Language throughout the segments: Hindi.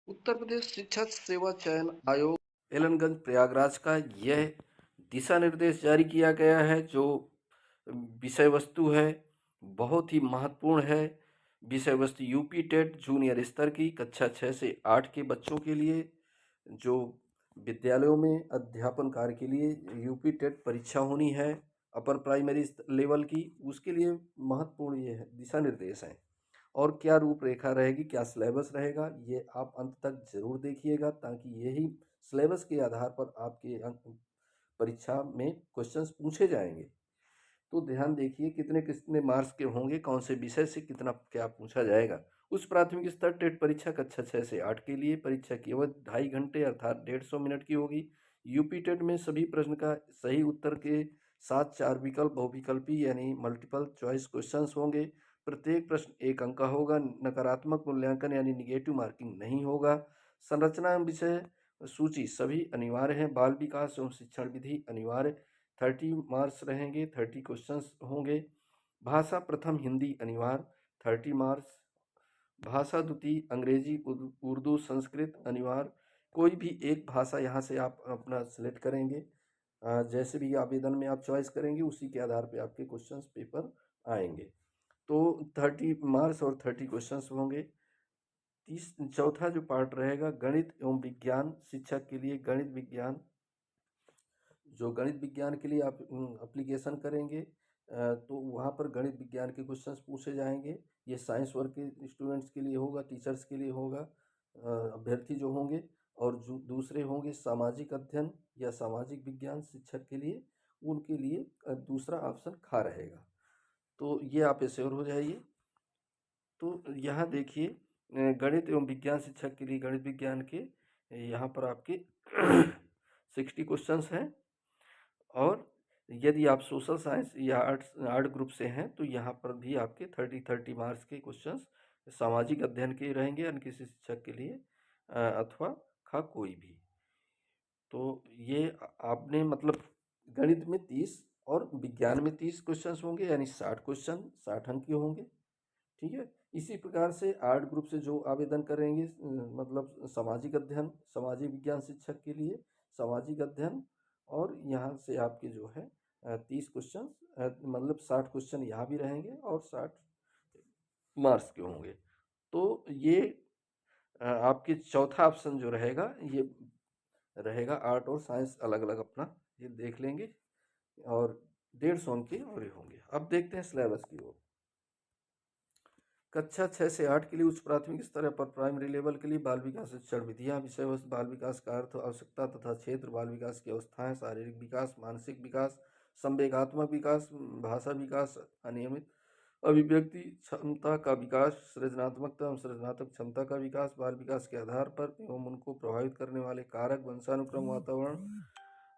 उत्तर प्रदेश शिक्षा सेवा चयन आयोग एलनगंज प्रयागराज का यह दिशा निर्देश जारी किया गया है। जो विषय वस्तु है बहुत ही महत्वपूर्ण है। विषय वस्तु यूपी टेट जूनियर स्तर की कक्षा 6 से 8 के बच्चों के लिए जो विद्यालयों में अध्यापन कार्य के लिए यूपी टेट परीक्षा होनी है अपर प्राइमरी लेवल की, उसके लिए महत्वपूर्ण ये है दिशा निर्देश हैं। और क्या रूपरेखा रहेगी, क्या सिलेबस रहेगा, ये आप अंत तक जरूर देखिएगा, ताकि यही सिलेबस के आधार पर आपके परीक्षा में क्वेश्चंस पूछे जाएंगे। तो ध्यान देखिए कितने कितने मार्क्स के होंगे, कौन से विषय से कितना क्या पूछा जाएगा। उच्च प्राथमिक स्तर टेट परीक्षा कक्षा 6 से 8 के लिए परीक्षा केवल 2.5 घंटे अर्थात 150 मिनट की होगी। यूपी टेट में सभी प्रश्न का सही उत्तर के साथ 4 विकल्प बहुविकल्पी यानी मल्टीपल चॉइस क्वेश्चंस होंगे। प्रत्येक प्रश्न 1 अंक का होगा। नकारात्मक मूल्यांकन यानी निगेटिव मार्किंग नहीं होगा। संरचना एवं विषय सूची सभी अनिवार्य है। बाल विकास एवं शिक्षण विधि अनिवार्य, 30 मार्क्स रहेंगे, 30 क्वेश्चंस होंगे। भाषा प्रथम हिंदी अनिवार्य, 30 मार्क्स। भाषा द्वितीय अंग्रेजी उर्दू संस्कृत अनिवार्य। कोई भी एक भाषा यहाँ से आप अपना सिलेक्ट करेंगे, जैसे भी आवेदन में आप चॉइस करेंगे उसी के आधार पे आपके क्वेश्चंस पेपर आएंगे। तो 30 मार्क्स और 30 क्वेश्चंस होंगे। चौथा जो पार्ट रहेगा गणित एवं विज्ञान शिक्षक के लिए, गणित विज्ञान, जो गणित विज्ञान के लिए आप एप्लीकेशन करेंगे तो वहाँ पर गणित विज्ञान के क्वेश्चंस पूछे जाएंगे। ये साइंस वर्ग के स्टूडेंट्स के लिए होगा, टीचर्स के लिए होगा, अभ्यर्थी जो होंगे। और जो दूसरे होंगे सामाजिक अध्ययन या सामाजिक विज्ञान शिक्षक के लिए, उनके लिए दूसरा ऑप्शन खा रहेगा। तो ये आप एश्योर हो जाइए। तो यहाँ देखिए गणित एवं विज्ञान शिक्षक के लिए गणित विज्ञान के यहाँ पर आपके 60 क्वेश्चंस हैं। और यदि आप सोशल साइंस या आर्ट ग्रुप से हैं तो यहाँ पर भी आपके 30 मार्क्स के क्वेश्चंस सामाजिक अध्ययन के रहेंगे अन्य किसी शिक्षक के लिए अथवा खा कोई भी। तो ये आपने मतलब गणित में 30 और विज्ञान में 30 क्वेश्चंस होंगे, यानी 60 क्वेश्चन 60 अंक के होंगे। ठीक है। इसी प्रकार से आर्ट ग्रुप से जो आवेदन करेंगे मतलब सामाजिक अध्ययन सामाजिक विज्ञान शिक्षक के लिए सामाजिक अध्ययन, और यहाँ से आपके जो है 30 क्वेश्चन मतलब 60 क्वेश्चन यहाँ भी रहेंगे और 60 मार्क्स के होंगे। तो ये आपके चौथा ऑप्शन जो रहेगा ये रहेगा आर्ट और साइंस अलग अलग अपना ये देख लेंगे, और 150 अंक के और ये होंगे। अब देखते हैं सिलेबस की ओर। कक्षा 6 से 8 के लिए उच्च प्राथमिक स्तर पर प्राइमरी लेवल के लिए बाल विकास शिक्षण विधियाँ, विषय वस्तु बाल विकास का अर्थ आवश्यकता तथा क्षेत्र, बाल विकास की अवस्थाएं, शारीरिक विकास, मानसिक विकास, संवेगात्मक विकास, भाषा विकास, अनियमित अभिव्यक्ति क्षमता का विकास, सृजनात्मकता एवं सृजनात्मक क्षमता का विकास, बाल विकास के आधार पर एवं उनको प्रभावित करने वाले कारक, वंशानुक्रम, वातावरण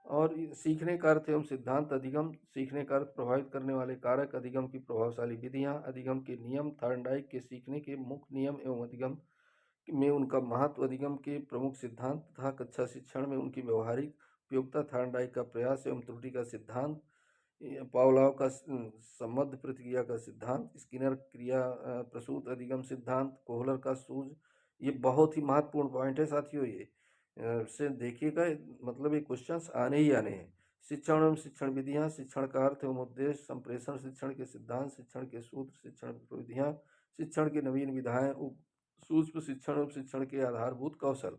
और सीखने का अर्थ एवं सिद्धांत, अधिगम, सीखने का अर्थ प्रभावित करने वाले कारक, अधिगम की प्रभावशाली विधियाँ, अधिगम के नियम, थॉर्नडाइक के सीखने के मुख्य नियम एवं अधिगम में उनका महत्व, अधिगम के प्रमुख सिद्धांत तथा कक्षा शिक्षण में उनकी व्यवहारिक उपयोगिता, थॉर्नडाइक का प्रयास एवं त्रुटि का सिद्धांत, पावलोव का संबद्ध प्रतिक्रिया का सिद्धांत, स्किनर क्रिया प्रसूत अधिगम सिद्धांत, कोहलर का सूझ। ये बहुत ही महत्वपूर्ण पॉइंट है साथियों। ये से देखिएगा, मतलब ये क्वेश्चंस आने ही आने हैं। शिक्षण एवं शिक्षण विधियाँ, शिक्षण का अर्थ एवं उद्देश्य, संप्रेषण शिक्षण के सिद्धांत, शिक्षण के सूत्र, शिक्षण विधियाँ, शिक्षण की नवीन विधाएं, सूक्ष्म शिक्षण एवं शिक्षण के आधारभूत कौशल।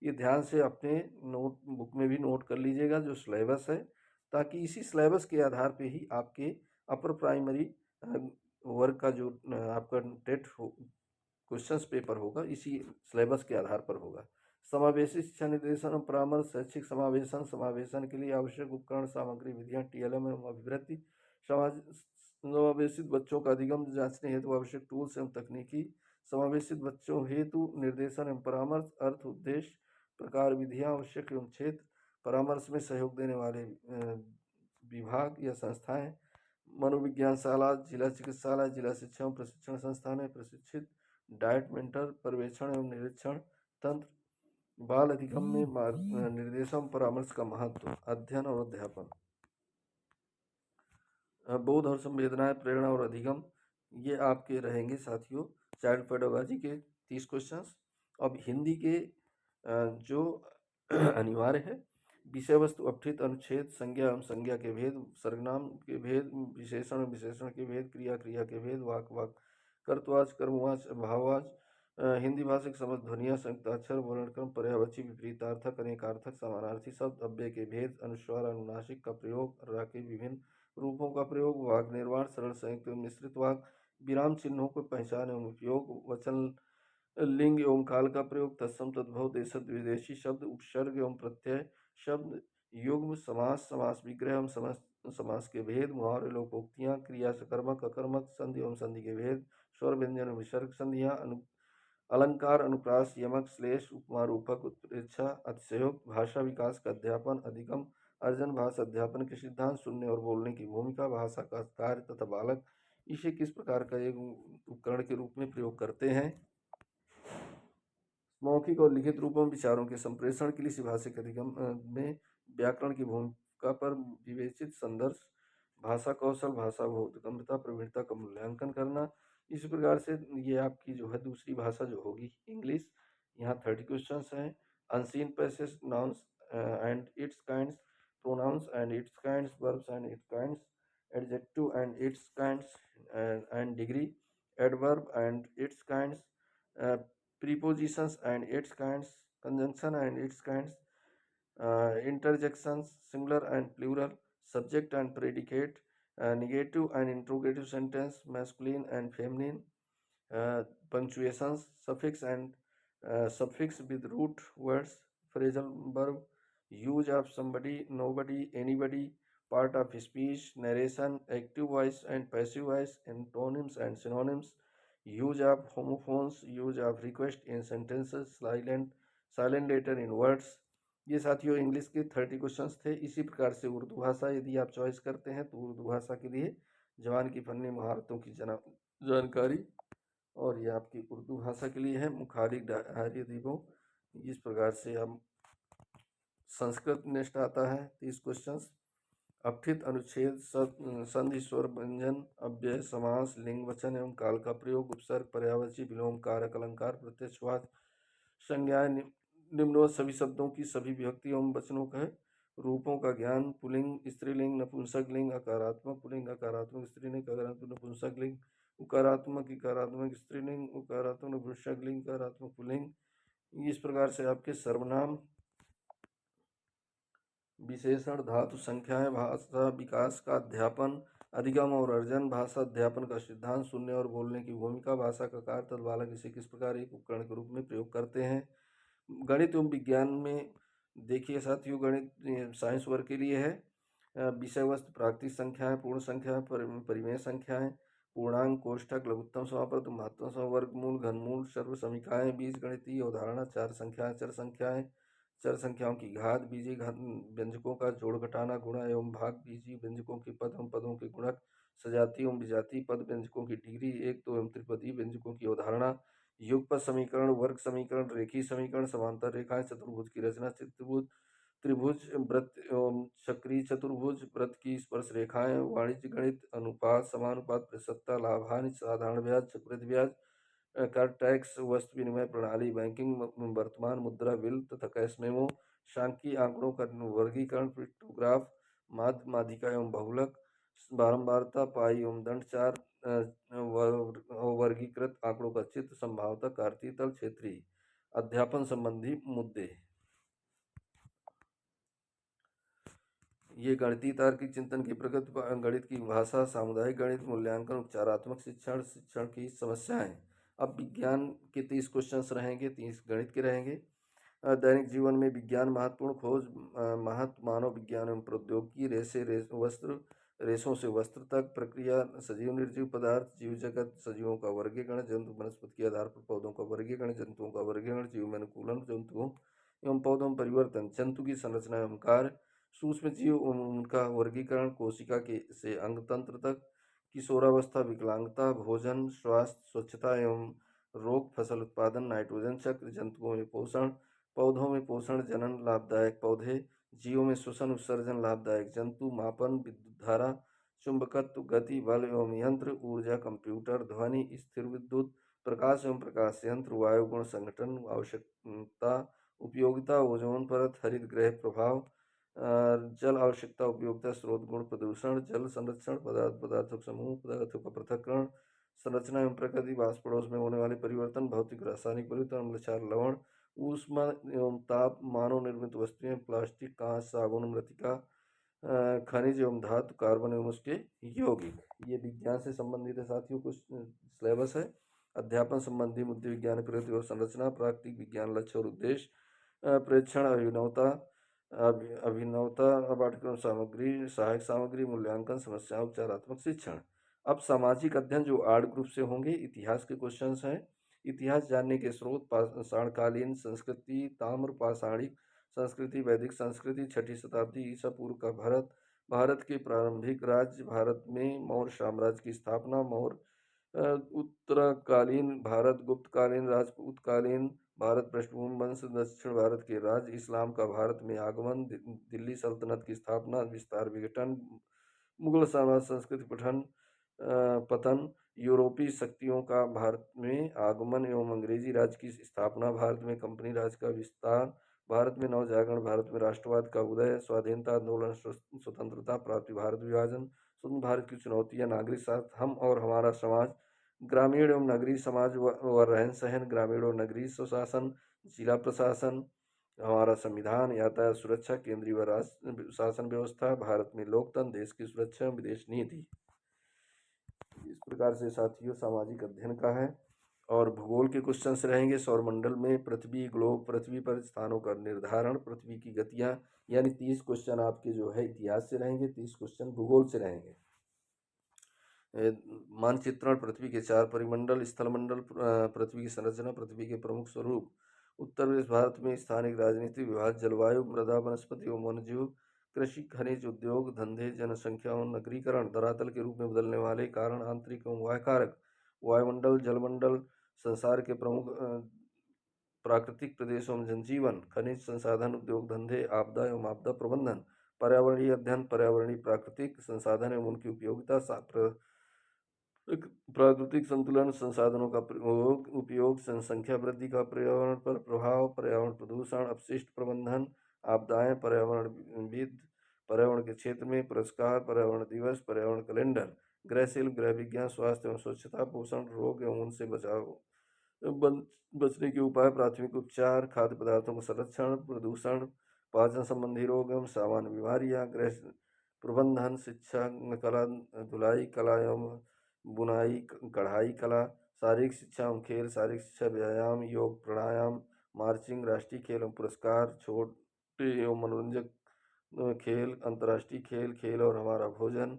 ये ध्यान से अपने नोट बुक में भी नोट कर लीजिएगा जो सिलेबस है, ताकि इसी सिलेबस के आधार पे ही आपके अपर प्राइमरी वर्ग का जो आपका टेट क्वेश्चंस पेपर होगा इसी सिलेबस के आधार पर होगा। समावेशी शिक्षा निर्देशन और परामर्श, शैक्षिक समावेशन, समावेशन के लिए आवश्यक उपकरण सामग्री, विधियाँ, टीएलएम एवं अभिवृत्ति, समावेशित बच्चों का अधिगम जांचने हेतु आवश्यक टूल्स एवं तकनीकी, समावेशित बच्चों हेतु निर्देशन एवं परामर्श, अर्थ, उद्देश्य, प्रकार, विधियाँ, आवश्यक एवं क्षेत्र, परामर्श में सहयोग देने वाले विभाग या संस्थाएं, मनोविज्ञानशाला, जिला चिकित्सालय, जिला शिक्षा एवं प्रशिक्षण संस्थान में प्रशिक्षित डाइट मेंटर, पर्यवेक्षण एवं निरीक्षण तंत्र, बाल अधिगम में निर्देशन परामर्श का महत्व, अध्ययन और अध्यापन, बोध और संवेदनाएं, प्रेरणा और अधिगम, ये आपके रहेंगे साथियों। चाइल्ड पेडागोजी के 30 क्वेश्चंस, अब हिंदी के जो अनिवार्य है, विषय वस्तु, अपठित, अनुच्छेद, संज्ञा एवं संज्ञा के भेद, सर्वनाम के भेद, विशेषण विशेषण के भेद, क्रिया क्रिया के भेद, वाक वाक, कर्तवाच कर्मवाच भाववाच, हिंदी भाषा की समझ, ध्वनियाँ, संयुक्ताक्षर, वर्णक्रम, पर्यायवाची, विपरीतार्थक, अनेकार्थक, समानार्थी शब्द, अव्यय के भेद, अनुस्वार अनुनासिक का प्रयोग, रा के विभिन्न रूपों का प्रयोग, वाग निर्माण, सरल संयुक्त एवं मिश्रित वाक, विराम चिन्हों को पहचान एवं उपयोग, वचन लिंग एवं काल का प्रयोग, तत्सम तद्भव देशज विदेशी शब्द, उपसर्ग एवं प्रत्यय शब्द, युग्म समास, समास विग्रह एवं समास के भेद, मुहावरे, लोकोक्तियां, क्रिया सकर्मक अकर्मक, संधि एवं संधि के भेद, स्वर व्यंजन एवं विसर्ग संधियां, अलंकार, अनुप्रास, यमक, श्लेष, उपमा, रूपक, उत्प्रेक्षा, अतिशयोक्त, भाषा विकास का अध्यापन, अधिगम, अर्जन, भाषा अध्यापन के सिद्धांत, सुनने और बोलने की भूमिका, भाषा का कार्य तथा बालक, इसे किस प्रकार का एक उपकरण के रूप में प्रयोग करते हैं। मौखिक और लिखित रूपों में विचारों के संप्रेषण के लिए इसी भाषिक अधिगम में व्याकरण की भूमिका पर विवेचित संदर्भ, भाषा कौशल, भाषा बोधगम्यता, प्रवीणता का मूल्यांकन करना। इस प्रकार से ये आपकी जो है दूसरी भाषा जो होगी इंग्लिश। यहाँ 30 क्वेश्चंस हैं। Unseen passage, nouns and it's kinds, pronouns and it's kinds, verbs and it's kinds, adjective and it's kinds and degree, adverb and it's kinds, prepositions and its kinds, conjunction and its kinds, interjections, singular and plural, subject and predicate, negative and interrogative sentence, masculine and feminine, punctuations, suffix and suffix with root words, phrasal verb, use of somebody, nobody, anybody, part of speech, narration, active voice and passive voice, antonyms and synonyms, use of homophones, use of request in sentences, silent letter in words। ये साथियों इंग्लिश के 30 क्वेश्चंस थे। इसी प्रकार से उर्दू भाषा यदि आप चॉइस करते हैं तो उर्दू भाषा के लिए जवान की फन्नी महारतों की जानकारी, और ये आपकी उर्दू भाषा के लिए है मुखारिक डायरी दीबों। इस प्रकार से हम संस्कृत नेक्स्ट आता है 30 क्वेश्चंस। अपठित, अनुच्छेद, संधि, स्वर, व्यंजन, अव्यय, समास, लिंग, वचन एवं काल का प्रयोग, उपसर्ग, पर्यायवाची, विलोम, कारक, अलंकार, प्रत्यक्षवाद, संज्ञाएं, निम्नवत सभी शब्दों की सभी विभक्ति एवं वचनों का रूपों का ज्ञान, पुल्लिंग, स्त्रीलिंग, नपुंसक लिंग, अकारात्मक पुल्लिंग, अकारात्मक स्त्रीलिंग, अकारात्मक नपुंसक लिंग, उकारात्मक इकारात्मक स्त्रीलिंग, उकारात्मक नपुंसक लिंग, उकारात्मक पुल्लिंग। इस प्रकार से आपके सर्वनाम, विशेषण, धातु, संख्याएं, भाषा विकास का अध्यापन, अधिगम और अर्जन, भाषा अध्यापन का सिद्धांत, सुनने और बोलने की भूमिका, भाषा का कार्य तथा बालक इसे किस प्रकार एक उपकरण के रूप में प्रयोग करते हैं। गणित एवं विज्ञान में देखिए साथियों, गणित साइंस वर्ग के लिए है। विषय वस्तु, प्राकृतिक संख्याएं, पूर्ण संख्याएं, परिमेय संख्याएं, पूर्णांक, कोष्ठक, लघुत्तम समापद, महत्तम सम, वर्गमूल, घनमूल, सर्व समीकरण, बीज गणितीय अवधारणा, चार संख्याएं, चर संख्याएं, चर संख्याओं की घात, बीजीय व्यंजकों का जोड़ घटाना, गुणा एवं भाग, बीजीय व्यंजकों के पद एवं पदों के गुणक, सजातीय एवं विजातीय पद व्यंजकों की डिग्री, एक दो एवं त्रिपदीय व्यंजकों की अवधारणा, युगपत समीकरण, वर्ग समीकरण, रेखीय समीकरण, समांतर रेखाएं, चतुर्भुज की रचना, त्रिभुज, त्रिभुज, वृत्त एवं चक्रीय चतुर्भुज, वृत्त की स्पर्श रेखाएं, वाणिज्य गणित, अनुपात, समानुपात, प्रतिशतता, लाभांश, साधारण ब्याज, चक्रवृद्धि ब्याज, कर, टैक्स, वस्तु विनिमय प्रणाली, बैंकिंग, वर्तमान मुद्रा, बिल तथा कैश मेमो, सांख्यिकी, आंकड़ों का वर्गीकरण, पिक्टोग्राफ, माध्य, माध्यिका एवं बहुलक, बारंबारता, पाई एवं दंड, चार वर्गीकृत आंकड़ों का चित्र, संभावता, कार्तीय तल, क्षेत्रीय, अध्यापन संबंधी मुद्दे। ये गणितीय तार्किक चिंतन की प्रगति, गणित की भाषा, सामुदायिक गणित, मूल्यांकन, उपचारात्मक शिक्षण, शिक्षण की समस्याएं। अब विज्ञान के 30 क्वेश्चंस रहेंगे, 30 गणित के रहेंगे। दैनिक जीवन में विज्ञान महत्वपूर्ण खोज, महत्व, मानव विज्ञान एवं प्रौद्योगिकी, वस्त्र, रेशों से वस्त्र तक, प्रक्रिया, सजीव निर्जीव पदार्थ, जीव जगत, सजीवों का वर्गीकरण, जंतु वनस्पति के आधार पर पौधों का वर्गीकरण, जंतुओं का वर्गीकरण, जीव में अनुकूलन, जंतुओं एवं पौधों में परिवर्तन, जंतु की संरचना एवं कार्य, सूक्ष्म जीव उनका वर्गीकरण, कोशिका के से अंग तंत्र तक, किशोरावस्था, विकलांगता, भोजन, स्वास्थ्य, स्वच्छता एवं रोग, फसल उत्पादन, नाइट्रोजन चक्र, जंतुओं में पोषण, पौधों में पोषण, जनन, लाभदायक पौधे, जीवों में श्वसन, उत्सर्जन, लाभदायक जंतु, मापन, विद्युत धारा, चुंबकत्व, गति, बल एवं यंत्र, ऊर्जा, कंप्यूटर, ध्वनि, स्थिर विद्युत, प्रकाश एवं प्रकाश यंत्र, वायु गुण संगठन, आवश्यकता, उपयोगिता, ओजोन परत, हरित गृह प्रभाव, जल आवश्यकता, उपयोगिता, स्रोत गुण, प्रदूषण, जल संरक्षण, पदार्थों का समूह, पदार्थों का पृथक्करण, संरचना एवं प्रकृति, वाष्प पड़ोस में होने वाले परिवर्तन, भौतिक रासायनिक परिवर्तन, अम्ल क्षार लवण, ऊष्मा एवं ताप, मानव निर्मित वस्तुएं, प्लास्टिक, कांच, साबुन, मृतिका, खनिज एवं धातु, कार्बन एवं उसके यौगिक। ये विज्ञान से संबंधित है साथियों, कुछ सिलेबस है। अध्यापन संबंधी मुद्दे, विज्ञान प्रगति और संरचना, प्राकृतिक विज्ञान लक्ष्य और उद्देश्य, प्रेक्षण, अभिनवता, अभिनवता, पाठ्यक्रम सामग्री, सहायक सामग्री, मूल्यांकन, समस्या, उपचारात्मक शिक्षण। अब सामाजिक अध्ययन जो आर्ट ग्रुप से होंगे, इतिहास के क्वेश्चंस हैं। इतिहास जानने के स्रोत, पाषाणकालीन संस्कृति, ताम्र पाषाणिक संस्कृति, वैदिक संस्कृति, 6ठी शताब्दी ईसा पूर्व का भारत, भारत के प्रारंभिक राज्य, भारत में मौर्य साम्राज्य की स्थापना, मौर्य उत्तरकालीन भारत, गुप्तकालीन, राजपूतकालीन भारत, पृष्ठभूमि वंश, दक्षिण भारत के राज्य, इस्लाम का भारत में आगमन, दिल्ली सल्तनत की स्थापना, विस्तार, विघटन, मुगल साम्राज्य संस्कृति पतन, यूरोपीय शक्तियों का भारत में आगमन एवं अंग्रेजी राज की स्थापना, भारत में कंपनी राज का विस्तार, भारत में नवजागरण, भारत में राष्ट्रवाद का उदय, स्वाधीनता आंदोलन, स्वतंत्रता प्राप्ति, भारत विभाजन, स्वतंत्र भारत की चुनौतियां, नागरिक स्वास्थ्य, हम और हमारा समाज, ग्रामीण एवं नगरीय समाज व रहन सहन, ग्रामीण और नगरीय स्वशासन, जिला प्रशासन, हमारा संविधान, यातायात सुरक्षा, केंद्रीय व राज्य शासन व्यवस्था, भारत में लोकतंत्र, देश की सुरक्षा, विदेश नीति। इस प्रकार से साथियों सामाजिक अध्ययन का है। और भूगोल के क्वेश्चंस रहेंगे। सौरमंडल में पृथ्वी, ग्लोब, पृथ्वी पर स्थानों का निर्धारण, पृथ्वी की गतियां, यानी 30 क्वेश्चन आपके जो है इतिहास से रहेंगे, 30 क्वेश्चन भूगोल से रहेंगे। मानचित्रण, पृथ्वी के 4 परिमंडल, स्थलमंडल, पृथ्वी की संरचना, पृथ्वी के प्रमुख स्वरूप, उत्तर प्रदेश भारत में स्थानिक राजनीति, विभाग, जलवायु, मृदा, वनस्पति एवं वन्यजीव, कृषि, खनिज, उद्योग, धंधे, जनसंख्या एवं नगरीकरण, धरातल के रूप में बदलने वाले कारण, आंतरिक एवं बाह्य कारक, वायुमंडल, जलमंडल, संसार के प्रमुख प्राकृतिक प्रदेशों में जनजीवन, खनिज संसाधन, उद्योग, धंधे, आपदा एवं आपदा प्रबंधन, पर्यावरणीय अध्ययन, पर्यावरणीय प्राकृतिक संसाधन एवं उनकी उपयोगिता, प्राकृतिक संतुलन, संसाधनों का उपयोग, जनसंख्या वृद्धि का पर्यावरण पर प्रभाव, पर्यावरण प्रदूषण, अपशिष्ट प्रबंधन, आपदाएं, पर्यावरणविद, पर्यावरण के क्षेत्र में पुरस्कार, पर्यावरण दिवस, पर्यावरण कैलेंडर, गृहशील, गृह विज्ञान, स्वास्थ्य एवं स्वच्छता, पोषण, रोग एवं उनसे बचाव बचने के उपाय, प्राथमिक उपचार, खाद्य पदार्थों का संरक्षण, प्रदूषण, पाचन संबंधी रोग एवं सामान्य बीमारियां, गृह प्रबंधन, शिक्षा, कला, धुलाई कला एवं बुनाई, कढ़ाई कला, शारीरिक शिक्षा एवं खेल, शारीरिक शिक्षा, व्यायाम, योग, प्राणायाम, मार्चिंग, राष्ट्रीय खेल एवं पुरस्कार, छोटे एवं मनोरंजक खेल, अंतर्राष्ट्रीय खेल, खेल और हमारा भोजन,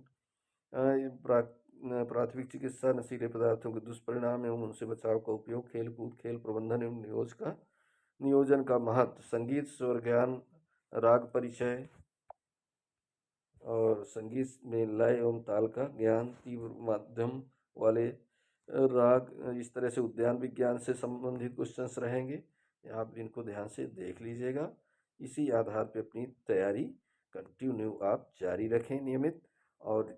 प्राथमिक चिकित्सा, नशीले पदार्थों के दुष्परिणाम एवं उनसे बचाव का उपयोग, खेल कूद, खेल प्रबंधन एवं नियोजन का महत्व, संगीत, स्वर ज्ञान, राग परिचय और संगीत में लय एवं ताल का ज्ञान, तीव्र माध्यम वाले राग, इस तरह से उद्यान विज्ञान से संबंधित क्वेश्चंस रहेंगे। आप इनको ध्यान से देख लीजिएगा। इसी आधार पे अपनी तैयारी कंटिन्यू आप जारी रखें नियमित। और